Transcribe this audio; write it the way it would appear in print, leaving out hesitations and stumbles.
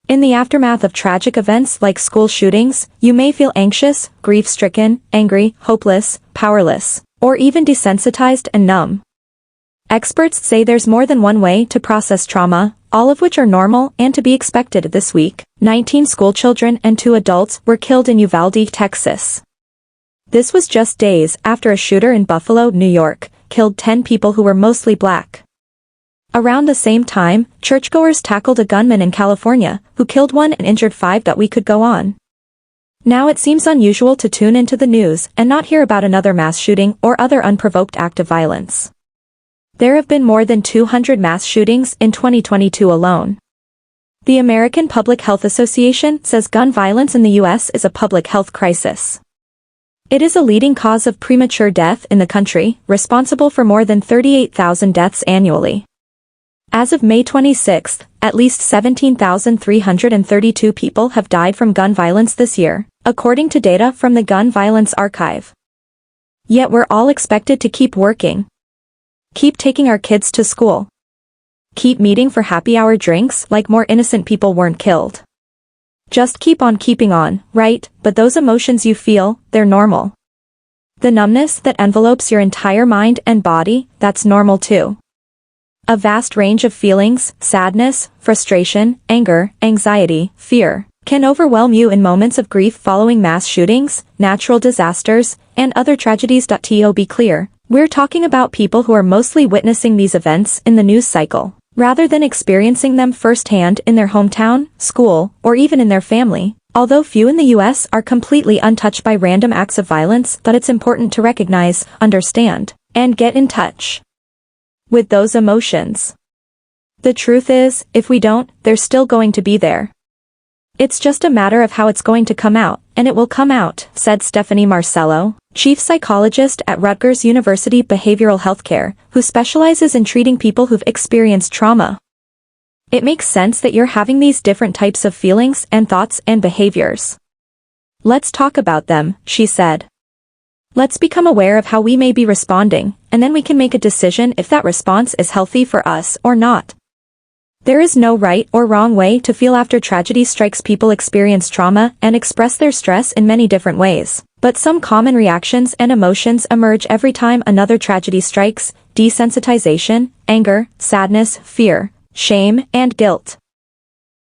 In the aftermath of tragic events like school shootings, you may feel anxious, grief-stricken, angry, hopeless, powerless, or even desensitized and numb. Experts say there's more than one way to process trauma, all of which are normal and to be expected. This week, 19 schoolchildren and 2 adults were killed in Uvalde, Texas. This was just days after a shooter in Buffalo, New York, killed 10 people who were mostly black. Around the same time, churchgoers tackled a gunman in California, who killed 1 and injured 5. We could go on. Now it seems unusual to tune into the news and not hear about another mass shooting or other unprovoked act of violence. There have been more than 200 mass shootings in 2022 alone. The American Public Health Association says gun violence in the U.S. is a public health crisis. It is a leading cause of premature death in the country, responsible for more than 38,000 deaths annually. As of May 26, at least 17,332 people have died from gun violence this year, according to data from the Gun Violence Archive. Yet we're all expected to keep working. Keep taking our kids to school. Keep meeting for happy hour drinks like more innocent people weren't killed. Just keep on keeping on, right? But those emotions you feel, they're normal. The numbness that envelopes your entire mind and body, that's normal too. A vast range of feelings, sadness, frustration, anger, anxiety, fear, can overwhelm you in moments of grief following mass shootings, natural disasters, and other tragedies. To be clear, we're talking about people who are mostly witnessing these events in the news cycle, rather than experiencing them firsthand in their hometown, school, or even in their family. Although few in the U.S. are completely untouched by random acts of violence, but it's important to recognize, understand, and get in touch with those emotions. The truth is, if we don't, they're still going to be there. It's just a matter of how it's going to come out, and it will come out, said Stephanie Marcello, chief psychologist at Rutgers University Behavioral Healthcare, who specializes in treating people who've experienced trauma. It makes sense that you're having these different types of feelings and thoughts and behaviors. Let's talk about them, she said. Let's become aware of how we may be responding, and then we can make a decision if that response is healthy for us or not. There is no right or wrong way to feel after tragedy strikes. People experience trauma and express their stress in many different ways, but some common reactions and emotions emerge every time another tragedy strikes: desensitization, anger, sadness, fear, shame, and guilt.